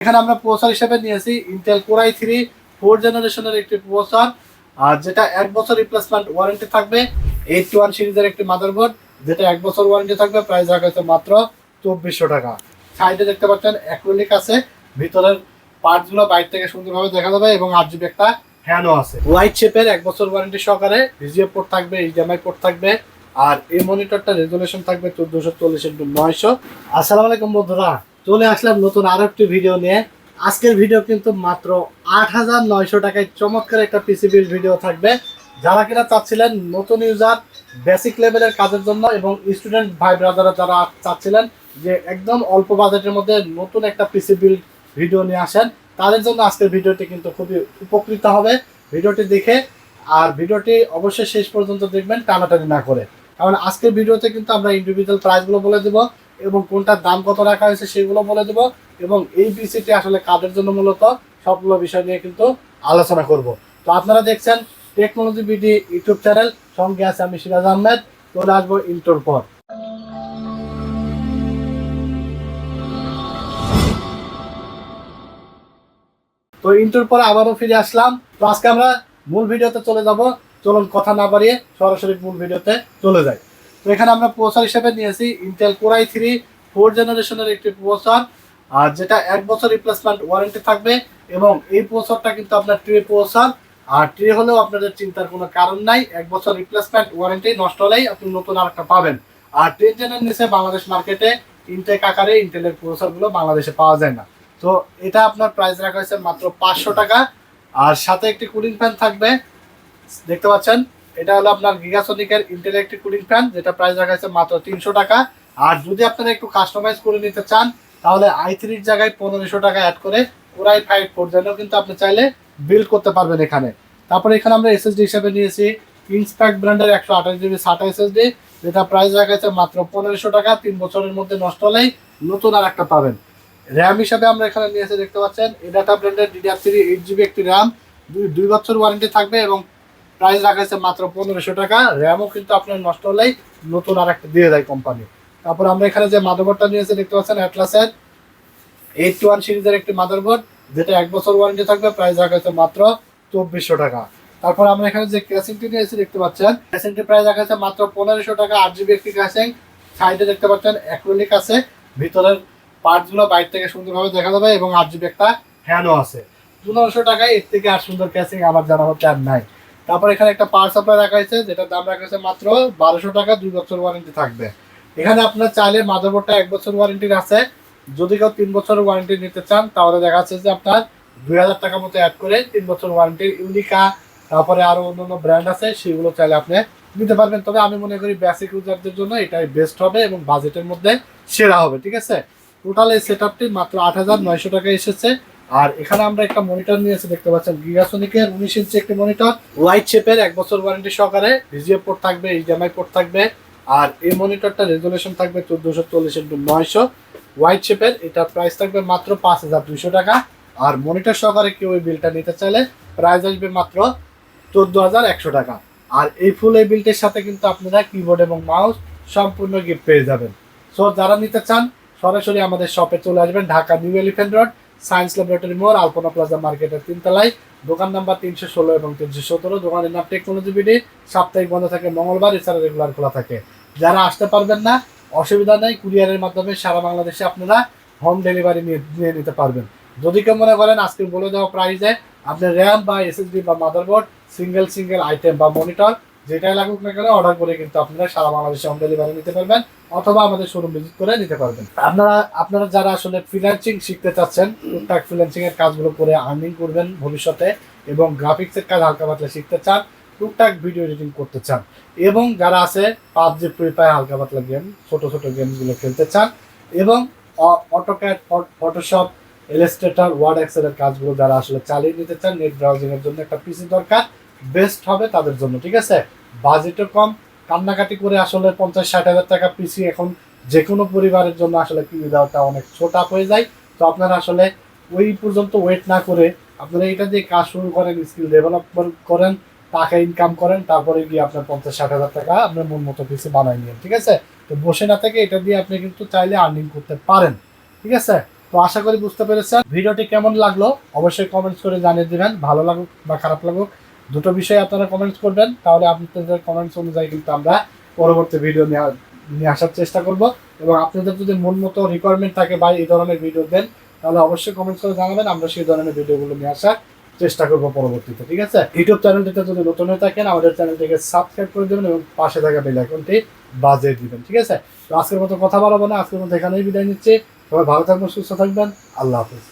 এখানে আমরা প্রসেসর হিসেবে নিয়েছি ইন্টেল কোর i3 4 জেনারেশনের একটি প্রসেসর, আর যেটা 1 বছর রিপ্লেসমেন্ট ওয়ারেন্টি থাকবে। 81 সিরিজের একটি মাদারবোর্ড, যেটা 1 বছর ওয়ারেন্টি থাকবে। প্রাইস রাখা হয়েছে মাত্র 2400 টাকা। সাইডে দেখতে পাচ্ছেন অ্যাক্রিলিক আছে, ভিতরের পার্টসগুলো বাইরে থেকে সুন্দরভাবে দেখা যাবে এবং 8GB একটা ফ্যানও আছে। হোয়াইট শেপের 1 বছর ওয়ারেন্টি সহকারে ভিজিএ পোর্ট থাকবে, এইচডিএমআই পোর্ট থাকবে। আর এই মনিটরটা রেজুলেশন থাকবে 1440x900। আসসালামু আলাইকুম বন্ধুরা, চলে আসলাম নতুন আরো একটি ভিডিও নিয়ে। আজকের ভিডিও কিন্তু মাত্র 8900 টাকায় চমৎকার একটা পিসি বিল্ড ভিডিও থাকবে। যারা কিনা চাচ্ছিলেন নতুন ইউজার বেসিক লেভেলের কাজের জন্য এবং স্টুডেন্ট ভাই ব্রাদাররা যারা চাচ্ছিলেন যে একদম অল্প বাজেটের মধ্যে নতুন একটা পিসি বিল্ড ভিডিও নিয়ে আসেন, তাদের জন্য আজকের ভিডিওটি কিন্তু খুবই উপকৃত হবে ভিডিওটি দেখে। আর ভিডিওটি অবশ্যই শেষ পর্যন্ত দেখবেন, টানাটানি না করে, কারণ আজকের ভিডিওতে কিন্তু আমরা ইন্ডিভিজুয়াল প্রাইসগুলো বলে দেবো এবং কোনটার দাম কত রাখা হয়েছে সেগুলো বলে দেবো, এবং এই পিসিটি আসলে কাদের জন্য মূলত সবগুলো বিষয় নিয়ে কিন্তু আলোচনা করব। তো আপনারা দেখছেন টেকনোলজি বিডি ইউটিউব চ্যানেল, সঙ্গে আছে আমি সিরাজ আহমেদ। চলে আসবো ইন্টোর পর। তো ইন্টোর পর আবারও ফিরে আসলাম। তো আজকে আমরা মূল ভিডিওতে চলে যাব। চলুন কথা না বাড়িয়ে সরাসরি মূল ভিডিওতে চলে যাই। তো এখানে আমরা প্রসেসর হিসেবে নিয়েছি ইন্টেল কোর i3 4 জেনারেশনের একটি প্রসেসর, আর যেটা 1 বছর রিপ্লেসমেন্ট ওয়ারেন্টি থাকবে। এবং এই প্রসেসরটা কিন্তু আপনার ট্রে প্রসেসর, আর ট্রে হলেও আপনাদের চিন্তার কোনো কারণ নাই। 1 বছর রিপ্লেসমেন্ট ওয়ারেন্টি, নষ্ট হলেই আপনি নতুন আরেকটা পাবেন। আর 10 জেনের নিচে বাংলাদেশ মার্কেটে ইনটেক আকারে ইন্টেলের প্রসেসরগুলো বাংলাদেশে পাওয়া যায় না। তো এটা আপনার প্রাইস রাখা হয়েছে মাত্র 500 টাকা। আর সাথে একটি কুলিং ফ্যান থাকবে, দেখতে পাচ্ছেন। এটা হলো আপনার গিগাসনিকের ইন্টেলের একটি কুলিং ফ্যান, যেটা প্রাইস রাখা হয়েছে মাত্র 300 টাকা। আর যদি আপনারা একটু কাস্টমাইজ করে নিতে চান, তাহলে i3 জায়গায় 1500 টাকা অ্যাড করে কোর i5 4 জেনও কিন্তু আপনি চাইলে বিল্ড করতে পারবেন এখানে। তারপরে এখানে আমরা এসএসডি হিসেবে নিয়েছি ইনস্প্যাক্ট ব্র্যান্ডের 128GB SATA এসএসডি, যেটা প্রাইস রাখা হয়েছে মাত্র 1500 টাকা। 3 বছরের মধ্যে নষ্ট হলেই নতুন আর একটা পাবেন। র্যাম হিসাবে আমরা এখানে নিয়েছি, দেখতে পাচ্ছেন এডাটা ব্র্যান্ডের DDR3 8GB একটি র্যাম, 2 বছর ওয়ারেন্টি থাকবে এবং প্রাইস রাখা হয়েছে মাত্র 1500 টাকা। র্যামও কিন্তু আপনার নষ্ট হলেই নতুন আর একটা দিয়ে দেয় কোম্পানি। তারপর আমরা এখানে যে মাদারবোর্ডটা নিয়েছি, দেখতে পাচ্ছেন অ্যাটলাসের 81 সিরিজের একটি মাদারবোর্ড, যেটা 1 বছর ওয়ারেন্টি থাকবে। প্রাইস রাখা হয়েছে মাত্র 2400 টাকা। তারপর আমরা এখানে যে ক্যাসিংটি নিয়েছি, দেখতে পাচ্ছেন ক্যাসিংটি প্রাইস রাখা হয়েছে মাত্র 1500 টাকা। 8GB একটি ক্যাসিং, সাইডে দেখতে পাচ্ছেন অ্যাক্রিলিক আছে, ভিতরের পার্টসগুলো বাইরে থেকে সুন্দরভাবে দেখা যাবে এবং 8GB একটা ফ্যানও আছে। 1500 টাকায় এর থেকে আর সুন্দর ক্যাসিং আমার জানা হচ্ছে আর নাই। তারপর এখানে একটা পাওয়ার সাপ্লাই রাখা হয়েছে, যেটার দাম রাখা হয়েছে মাত্র 1200 টাকা। 2 বছর ওয়ারেন্টি থাকবে। এখানে আপনার চাইলে মাদারবোর্ডটা 1 বছর ওয়ারেন্টির আছে। যদি কেউ 3 বছরের ওয়ারেন্টি নিতে চান, তাহলে দেখা যাচ্ছে যে আপনার 2000 টাকা মতো অ্যাড করে 3 বছর ওয়ারেন্টির ইউনিকা, তারপরে আরো অন্যান্য ব্র্যান্ড আছে, সেগুলো চাইলে আপনি নিতে পারবেন। তবে আমি মনে করি বেসিক ইউজারদের জন্য এটাই বেস্ট হবে এবং বাজেটের মধ্যে সেরা হবে। ঠিক আছে, টোটাল এই সেটআপটি মাত্র 8900 টাকায় এসেছে। আর এখানে আমরা একটা মনিটর নিয়েছি, দেখতে পাচ্ছেন গিগাসনিকের 19 ইঞ্চি একটি মনিটর, হোয়াইট শেপের 1 বছর ওয়ারেন্টি সহকারে ভিজিএ পোর্ট থাকবে, এইচডিএমআই পোর্ট থাকবে। আর এই মনিটরটা রেজুলেশন থাকবে 1440x900 হোয়াইট শেপের। এটার প্রাইস থাকবে মাত্র 5200 টাকা। আর মনিটর সহকারে কেউ এই বিলটা নিতে চাইলে প্রাইস আসবে মাত্র 14100 টাকা। আর এই ফুল এই বিলটির সাথে কিন্তু আপনারা কিবোর্ড এবং মাউস সম্পূর্ণ গিফট পেয়ে যাবেন। সো যারা নিতে চান সরাসরি আমাদের শপে চলে আসবেন, Dhaka new elephant road, science laboratory মোড়, আলপনা প্লাজা মার্কেটের 3 তলায়, দোকান নাম্বার 316 এবং 317। দোকানের নাম টেকনোলজি বিডি। সাপ্তাহিক বন্ধ থাকে মঙ্গলবার, এছাড়া রেগুলার খোলা থাকে। যারা আসতে পারবেন না, অসুবিধা নেই, কুরিয়ারের মাধ্যমে সারা বাংলাদেশে আপনারা হোম ডেলিভারি নিয়ে নিতে পারবেন। যদি কেউ মনে করেন আজকে বলে দেওয়া প্রাইসে আপনার র্যাম বা এসএসডি বা মাদারবোর্ড সিঙ্গেল আইটেম বা মনিটর যেটাই লাগুক না কেন অর্ডার করে কিন্তু আপনারা সারা বাংলাদেশে হোম ডেলিভারি নিতে পারবেন, অথবা আমাদের শোরুম ভিজিট করে নিতে পারবেন। আপনারা যারা আসলে ফ্রিল্যান্সিং শিখতে চাচ্ছেন, টুকটাক ফ্রিল্যান্সিং এর কাজগুলো করে আর্নিং করবেন ভবিষ্যতে, এবং গ্রাফিক্সের কাজ হালকা পাতলা শিখতে চান, টুকটাক ভিডিও এডিটিং করতে চান, এবং যারা আছে পাবজি ফ্রি ফায়ার হালকা পাতলা গেম, ছোট গেমগুলো খেলতে চান, এবং অটোক্যাড, ফটোশপ, ইলাস্ট্রেটর, ওয়ার্ড এক্সেলের কাজগুলো যারা আসলে চালিয়ে নিতে চান, নেট ব্রাউজিং এর জন্য একটা পিসি দরকার, বেস্ট হবে তাদের জন্য। ঠিক আছে, বাজেটও কম, কান্নাকাটি করে আসলে 50-60 হাজার টাকা পিসি এখন যে কোনো পরিবারের জন্য আসলে কিনে দেওয়াটা অনেক ছোট হয়ে যায়। তো আপনারা আসলে ওই পর্যন্ত ওয়েট না করে আপনারা এটা দিয়ে কাজ শুরু করেন, স্কিল ডেভেলপমেন্ট করেন, টাকা ইনকাম করেন, তারপরে গিয়ে আপনার 50-60 হাজার টাকা আপনার মন মতো পিসি বানাই নিন। ঠিক আছে, তো বসে না থেকে এটা দিয়ে আপনি কিন্তু চাইলে আর্নিং করতে পারেন। ঠিক আছে, তো আশা করি বুঝতে পেরেছেন। ভিডিওটি কেমন লাগলো অবশ্যই কমেন্টস করে জানিয়ে দিবেন, ভালো লাগুক বা খারাপ লাগুক দুটো বিষয়ে আপনারা কমেন্টস করবেন, তাহলে আপনাদের কমেন্টস অনুযায়ী কিন্তু আমরা পরবর্তী ভিডিও নিয়ে আসার চেষ্টা করব। এবং আপনাদের যদি মন মতো রিকোয়ারমেন্ট থাকে বা এই ধরনের ভিডিও দেন, তাহলে অবশ্যই কমেন্টস করে জানাবেন, আমরা সেই ধরনের ভিডিওগুলো নিয়ে আসার চেষ্টা করবো পরবর্তীতে। ঠিক আছে, ইউটিউব চ্যানেলটিতে যদি নতুন হয়ে থাকেন আমাদের চ্যানেলটিকে সাবস্ক্রাইব করে দেবেন এবং পাশে থাকা বেল আইকনটি বাজিয়ে দিবেন। ঠিক আছে, তো আজকের মতো কথা বলবো না, আজকের মতো এখানেই বিদায় নিচ্ছি। সবাই ভালো থাকবেন, সুস্থ থাকবেন, আল্লাহ হাফিজ।